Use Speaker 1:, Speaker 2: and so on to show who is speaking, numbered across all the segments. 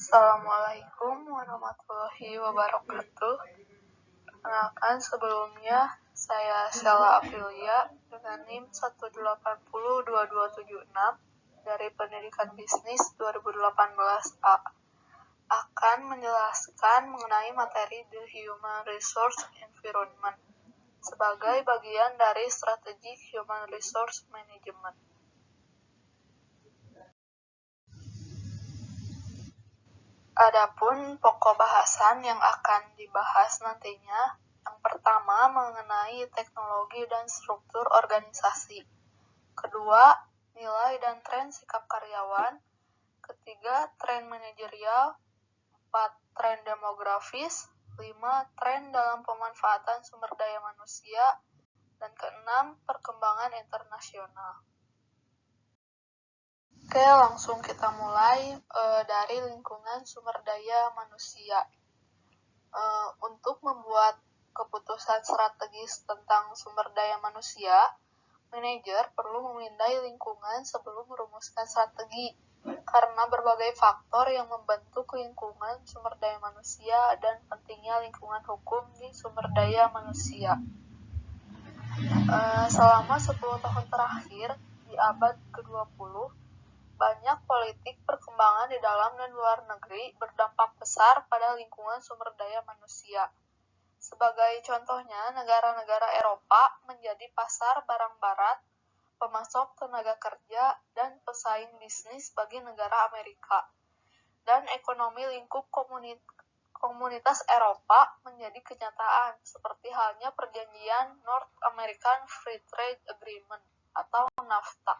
Speaker 1: Assalamualaikum warahmatullahi wabarakatuh. Perkenalkan sebelumnya, saya Sheila Aprilia dengan NIM 1802276 dari Pendidikan Bisnis 2018A akan menjelaskan mengenai materi The Human Resource Environment sebagai bagian dari strategi Human Resource Management. Adapun pokok bahasan yang akan dibahas nantinya, yang pertama mengenai teknologi dan struktur organisasi, kedua nilai dan tren sikap karyawan, ketiga tren manajerial, 4 tren demografis, 5 tren dalam pemanfaatan sumber daya manusia, dan keenam perkembangan internasional. Oke, langsung kita mulai dari lingkungan sumber daya manusia. Untuk membuat keputusan strategis tentang sumber daya manusia, manajer perlu memindai lingkungan sebelum merumuskan strategi, karena berbagai faktor yang membentuk lingkungan sumber daya manusia dan pentingnya lingkungan hukum di sumber daya manusia. Selama 10 tahun terakhir, di abad ke-20, banyak politik perkembangan di dalam dan luar negeri berdampak besar pada lingkungan sumber daya manusia. Sebagai contohnya, negara-negara Eropa menjadi pasar barang barat, pemasok tenaga kerja, dan pesaing bisnis bagi negara Amerika. Dan ekonomi lingkup komunitas Eropa menjadi kenyataan, seperti halnya perjanjian North American Free Trade Agreement atau NAFTA.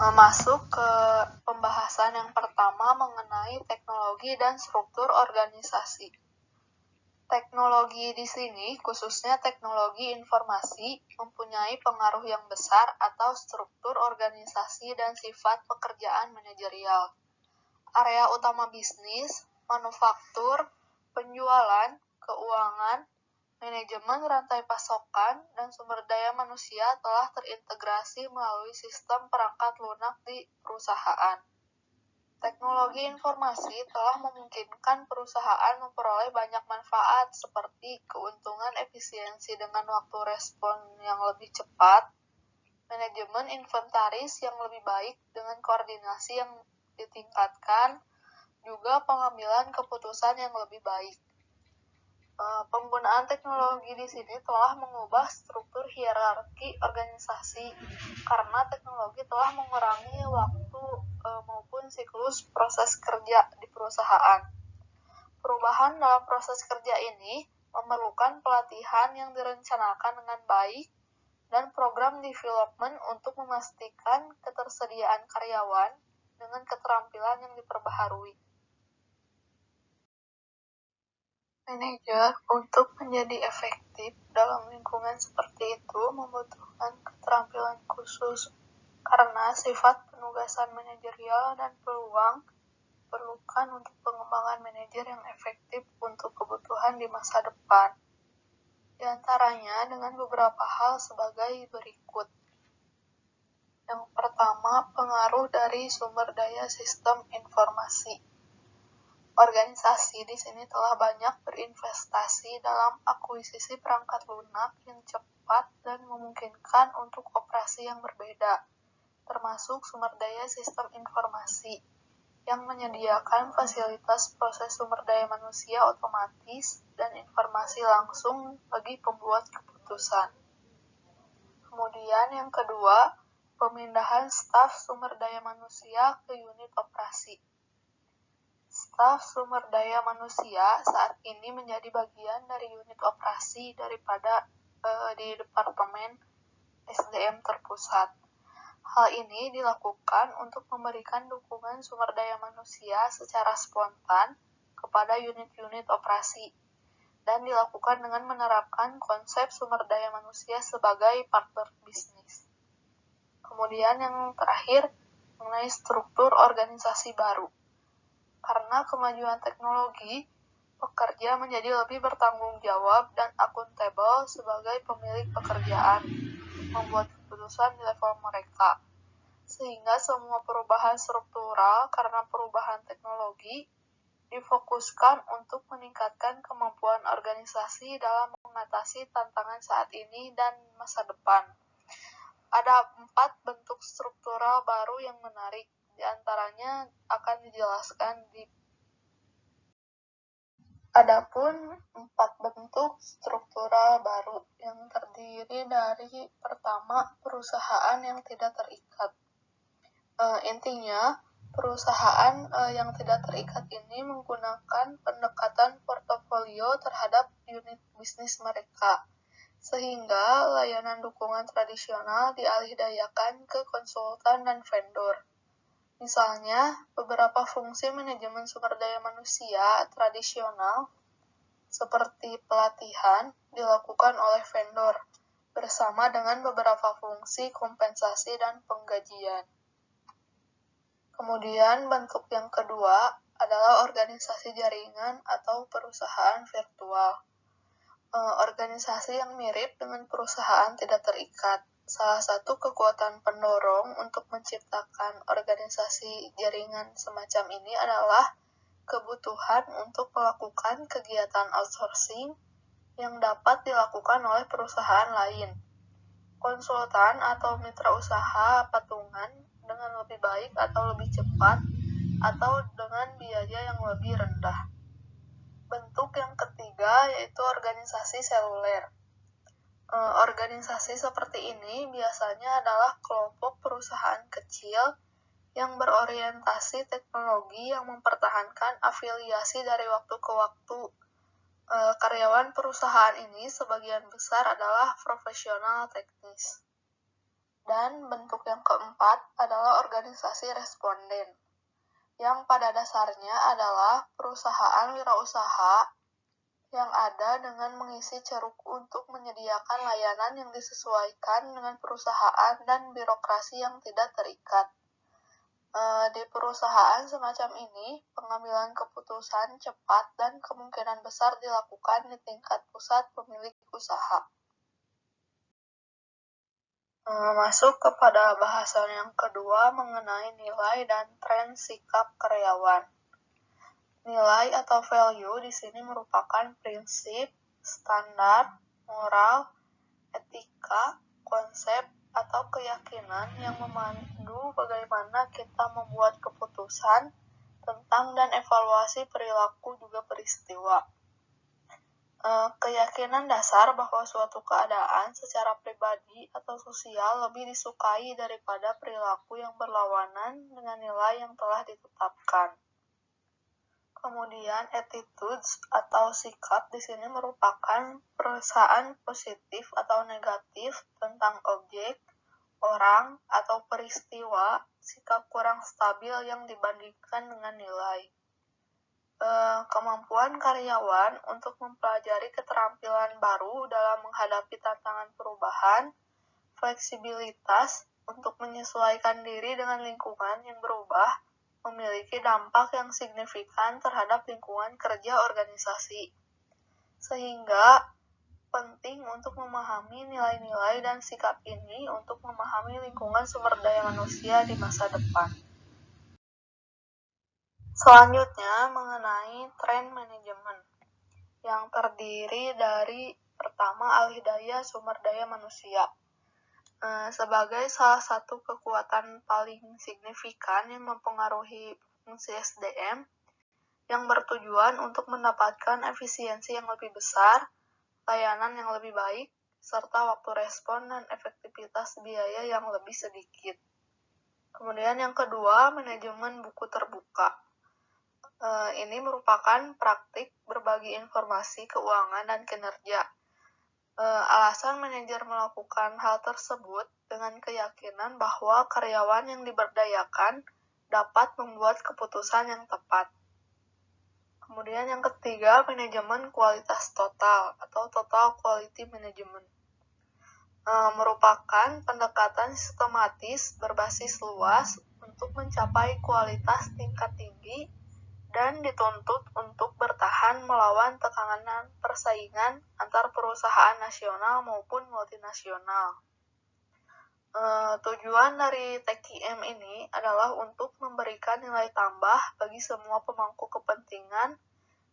Speaker 1: Masuk ke pembahasan yang pertama mengenai teknologi dan struktur organisasi. Teknologi di sini, khususnya teknologi informasi, mempunyai pengaruh yang besar atau struktur organisasi dan sifat pekerjaan manajerial. Area utama bisnis, manufaktur, penjualan, keuangan, manajemen rantai pasokan, dan sumber daya manusia telah terintegrasi melalui sistem perangkat lunak di perusahaan. Teknologi informasi telah memungkinkan perusahaan memperoleh banyak manfaat seperti keuntungan efisiensi dengan waktu respon yang lebih cepat, manajemen inventaris yang lebih baik dengan koordinasi yang ditingkatkan, juga pengambilan keputusan yang lebih baik. Penggunaan teknologi di sini telah mengubah struktur hierarki organisasi karena teknologi telah mengurangi waktu maupun siklus proses kerja di perusahaan. Perubahan dalam proses kerja ini memerlukan pelatihan yang direncanakan dengan baik dan program development untuk memastikan ketersediaan karyawan dengan keterampilan yang diperbaharui. Manajer untuk menjadi efektif dalam lingkungan seperti itu membutuhkan keterampilan khusus karena sifat penugasan manajerial dan peluang diperlukan untuk pengembangan manajer yang efektif untuk kebutuhan di masa depan. Di antaranya dengan beberapa hal sebagai berikut. Yang pertama, pengaruh dari sumber daya sistem informasi. Organisasi di sini telah banyak berinvestasi dalam akuisisi perangkat lunak yang cepat dan memungkinkan untuk operasi yang berbeda, termasuk sumber daya sistem informasi, yang menyediakan fasilitas proses sumber daya manusia otomatis dan informasi langsung bagi pembuat keputusan. Kemudian yang kedua, pemindahan staf sumber daya manusia ke unit operasi. Staf sumber daya manusia saat ini menjadi bagian dari unit operasi daripada di Departemen SDM terpusat. Hal ini dilakukan untuk memberikan dukungan sumber daya manusia secara spontan kepada unit-unit operasi dan dilakukan dengan menerapkan konsep sumber daya manusia sebagai partner bisnis. Kemudian yang terakhir mengenai struktur organisasi baru. Karena kemajuan teknologi, pekerja menjadi lebih bertanggung jawab dan akuntabel sebagai pemilik pekerjaan, membuat keputusan di level mereka. sehingga semua perubahan struktural karena perubahan teknologi difokuskan untuk meningkatkan kemampuan organisasi dalam mengatasi tantangan saat ini dan masa depan. Ada 4 bentuk struktural baru yang menarik, di antaranya akan dijelaskan di Adapun 4 bentuk struktural baru yang terdiri dari pertama, perusahaan yang tidak terikat. Intinya, perusahaan yang tidak terikat ini menggunakan pendekatan portofolio terhadap unit bisnis mereka, sehingga layanan dukungan tradisional dialihdayakan ke konsultan dan vendor. Misalnya, beberapa fungsi manajemen sumber daya manusia tradisional seperti pelatihan dilakukan oleh vendor bersama dengan beberapa fungsi kompensasi dan penggajian. Kemudian bentuk yang kedua adalah organisasi jaringan atau perusahaan virtual. Organisasi yang mirip dengan perusahaan tidak terikat. Salah satu kekuatan pendorong untuk menciptakan organisasi jaringan semacam ini adalah kebutuhan untuk melakukan kegiatan outsourcing yang dapat dilakukan oleh perusahaan lain, konsultan atau mitra usaha patungan dengan lebih baik atau lebih cepat, atau dengan biaya yang lebih rendah. Bentuk yang ketiga yaitu organisasi seluler. Organisasi seperti ini biasanya adalah kelompok perusahaan kecil yang berorientasi teknologi yang mempertahankan afiliasi dari waktu ke waktu. Karyawan perusahaan ini sebagian besar adalah profesional teknis. Dan bentuk yang keempat adalah organisasi responden, yang pada dasarnya adalah perusahaan wirausaha yang ada dengan mengisi ceruk untuk menyediakan layanan yang disesuaikan dengan perusahaan dan birokrasi yang tidak terikat. Di perusahaan semacam ini, pengambilan keputusan cepat dan kemungkinan besar dilakukan di tingkat pusat pemilik usaha. Masuk kepada bahasan yang kedua mengenai nilai dan tren sikap karyawan. Nilai atau value di sini merupakan prinsip, standar, moral, etika, konsep, atau keyakinan yang memandu bagaimana kita membuat keputusan tentang dan evaluasi perilaku juga peristiwa. Keyakinan dasar bahwa suatu keadaan secara pribadi atau sosial lebih disukai daripada perilaku yang berlawanan dengan nilai yang telah ditetapkan. Kemudian attitudes atau sikap di sini merupakan perasaan positif atau negatif tentang objek, orang, atau peristiwa, sikap kurang stabil yang dibandingkan dengan nilai. Kemampuan karyawan untuk mempelajari keterampilan baru dalam menghadapi tantangan perubahan, fleksibilitas untuk menyesuaikan diri dengan lingkungan yang berubah, memiliki dampak yang signifikan terhadap lingkungan kerja organisasi. Sehingga penting untuk memahami nilai-nilai dan sikap ini untuk memahami lingkungan sumber daya manusia di masa depan. Selanjutnya mengenai tren manajemen yang terdiri dari pertama alih daya sumber daya manusia. Sebagai salah satu kekuatan paling signifikan yang mempengaruhi fungsi SDM yang bertujuan untuk mendapatkan efisiensi yang lebih besar, layanan yang lebih baik, serta waktu respon dan efektivitas biaya yang lebih sedikit. Kemudian yang kedua, manajemen buku terbuka. Ini merupakan praktik berbagi informasi keuangan dan kinerja. Alasan manajer melakukan hal tersebut dengan keyakinan bahwa karyawan yang diberdayakan dapat membuat keputusan yang tepat. Kemudian yang ketiga, manajemen kualitas total atau total quality management. Merupakan pendekatan sistematis berbasis luas untuk mencapai kualitas tingkat tinggi dan dituntut untuk bertahan melawan tekanan persaingan antar perusahaan nasional maupun multinasional. Tujuan dari TKM ini adalah untuk memberikan nilai tambah bagi semua pemangku kepentingan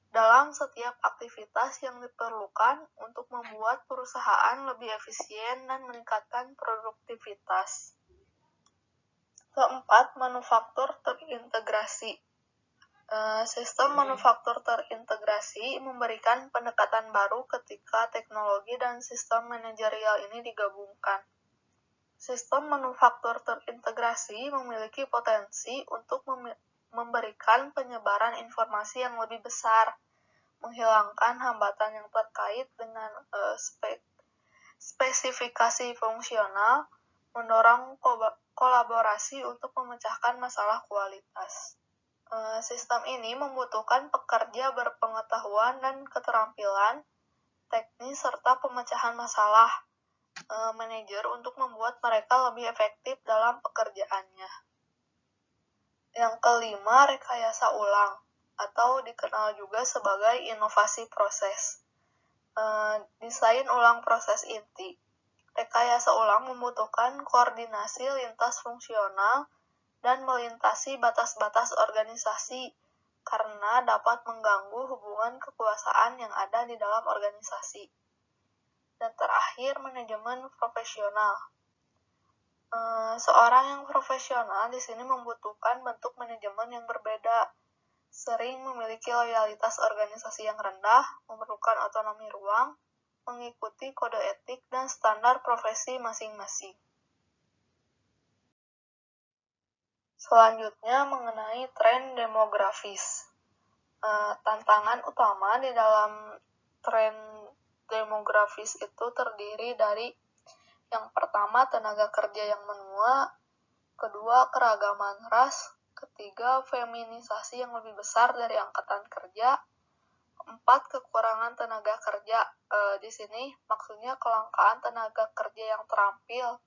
Speaker 1: dalam setiap aktivitas yang diperlukan untuk membuat perusahaan lebih efisien dan meningkatkan produktivitas. Keempat, manufaktur terintegrasi. Sistem manufaktur terintegrasi memberikan pendekatan baru ketika teknologi dan sistem manajerial ini digabungkan. Sistem manufaktur terintegrasi memiliki potensi untuk memberikan penyebaran informasi yang lebih besar, menghilangkan hambatan yang terkait dengan spesifikasi fungsional, mendorong kolaborasi untuk memecahkan masalah kualitas. Sistem ini membutuhkan pekerja berpengetahuan dan keterampilan teknis serta pemecahan masalah manajer untuk membuat mereka lebih efektif dalam pekerjaannya. Yang kelima, rekayasa ulang atau dikenal juga sebagai inovasi proses. Desain ulang proses inti. Rekayasa ulang membutuhkan koordinasi lintas fungsional dan melintasi batas-batas organisasi karena dapat mengganggu hubungan kekuasaan yang ada di dalam organisasi. Dan terakhir, manajemen profesional. Seorang yang profesional di sini membutuhkan bentuk manajemen yang berbeda, sering memiliki loyalitas organisasi yang rendah, memerlukan otonomi ruang, mengikuti kode etik dan standar profesi masing-masing. Selanjutnya mengenai tren demografis. Tantangan utama di dalam tren demografis itu terdiri dari yang pertama tenaga kerja yang menua, kedua keragaman ras, ketiga feminisasi yang lebih besar dari angkatan kerja, empat kekurangan tenaga kerja. Di sini maksudnya kelangkaan tenaga kerja yang terampil,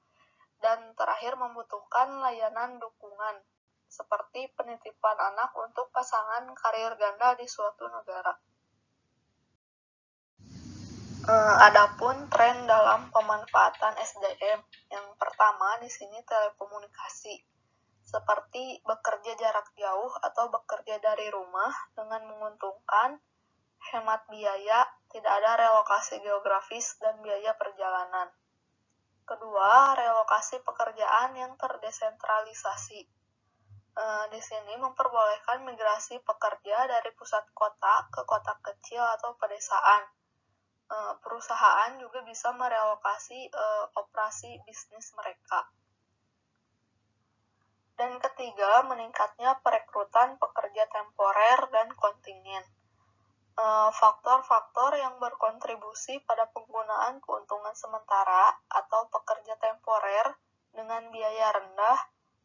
Speaker 1: dan terakhir membutuhkan layanan dukungan seperti penitipan anak untuk pasangan karir ganda di suatu negara. Adapun tren dalam pemanfaatan SDM, yang pertama di sini telekomunikasi, seperti bekerja jarak jauh atau bekerja dari rumah dengan menguntungkan, hemat biaya, tidak ada relokasi geografis dan biaya perjalanan. Kedua, relokasi pekerjaan yang terdesentralisasi. Di sini memperbolehkan migrasi pekerja dari pusat kota ke kota kecil atau pedesaan. Perusahaan juga bisa merelokasi operasi bisnis mereka. Dan ketiga, meningkatnya perekrutan pekerja temporer dan kontingen. Faktor-faktor yang berkontribusi pada penggunaan keuntungan sementara atau pekerja temporer dengan biaya rendah,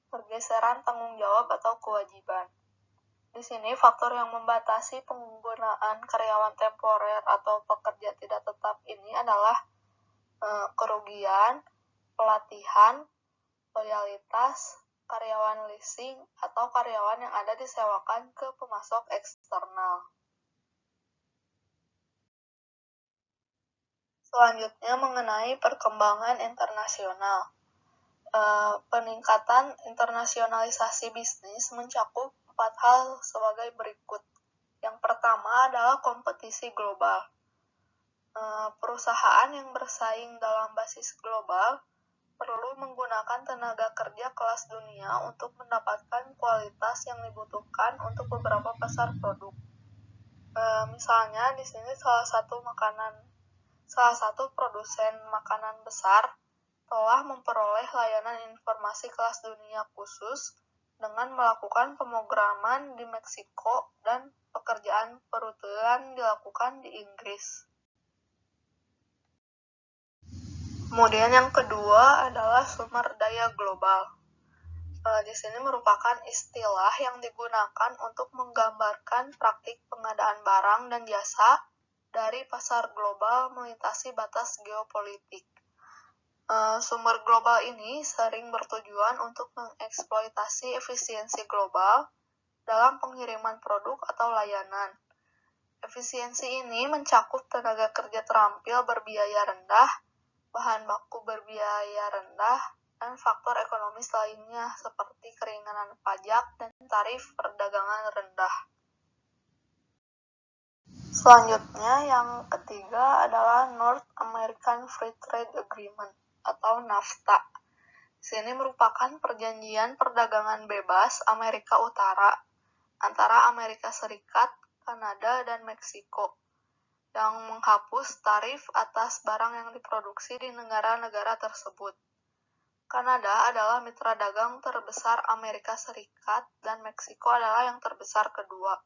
Speaker 1: pergeseran tanggung jawab atau kewajiban. Di sini faktor yang membatasi penggunaan karyawan temporer atau pekerja tidak tetap ini adalah kerugian, pelatihan, loyalitas, karyawan leasing, atau karyawan yang ada disewakan ke pemasok eksternal. Selanjutnya mengenai perkembangan internasional. Peningkatan internasionalisasi bisnis mencakup 4 hal sebagai berikut. Yang pertama adalah kompetisi global. Perusahaan yang bersaing dalam basis global perlu menggunakan tenaga kerja kelas dunia untuk mendapatkan kualitas yang dibutuhkan untuk beberapa pasar produk. Misalnya di sini salah satu produsen makanan besar telah memperoleh layanan informasi kelas dunia khusus dengan melakukan pemrograman di Meksiko dan pekerjaan perutilan dilakukan di Inggris. Kemudian yang kedua adalah sumber daya global. Di sini merupakan istilah yang digunakan untuk menggambarkan praktik pengadaan barang dan jasa dari pasar global melintasi batas geopolitik. Sumber global ini sering bertujuan untuk mengeksploitasi efisiensi global dalam pengiriman produk atau layanan. Efisiensi ini mencakup tenaga kerja terampil berbiaya rendah, bahan baku berbiaya rendah, dan faktor ekonomis lainnya seperti keringanan pajak dan tarif perdagangan rendah. Selanjutnya, yang ketiga adalah North American Free Trade Agreement atau NAFTA. Sini merupakan perjanjian perdagangan bebas Amerika Utara antara Amerika Serikat, Kanada, dan Meksiko yang menghapus tarif atas barang yang diproduksi di negara-negara tersebut. Kanada adalah mitra dagang terbesar Amerika Serikat dan Meksiko adalah yang terbesar kedua.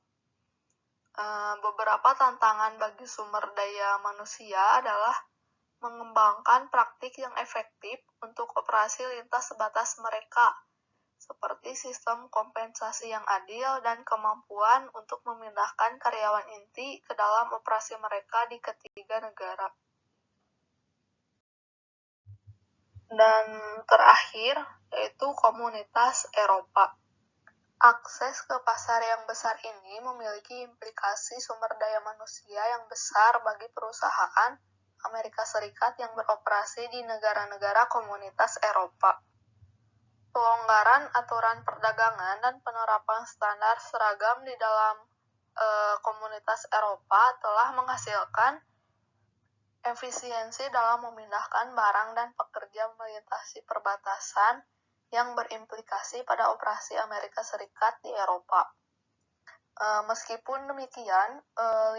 Speaker 1: Beberapa tantangan bagi sumber daya manusia adalah mengembangkan praktik yang efektif untuk operasi lintas batas mereka, seperti sistem kompensasi yang adil dan kemampuan untuk memindahkan karyawan inti ke dalam operasi mereka di ketiga negara. Dan terakhir, yaitu komunitas Eropa. Akses ke pasar yang besar ini memiliki implikasi sumber daya manusia yang besar bagi perusahaan Amerika Serikat yang beroperasi di negara-negara komunitas Eropa. Pelonggaran aturan perdagangan dan penerapan standar seragam di dalam komunitas Eropa telah menghasilkan efisiensi dalam memindahkan barang dan pekerja melintasi perbatasan yang berimplikasi pada operasi Amerika Serikat di Eropa. Meskipun demikian,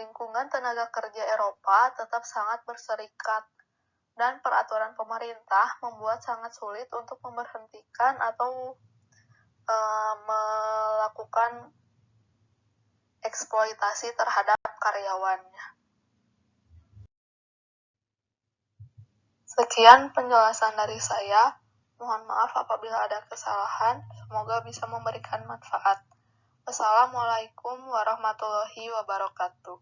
Speaker 1: lingkungan tenaga kerja Eropa tetap sangat berserikat dan peraturan pemerintah membuat sangat sulit untuk memberhentikan atau melakukan eksploitasi terhadap karyawannya. Sekian penjelasan dari saya. Mohon maaf apabila ada kesalahan. Semoga bisa memberikan manfaat. Wassalamualaikum warahmatullahi wabarakatuh.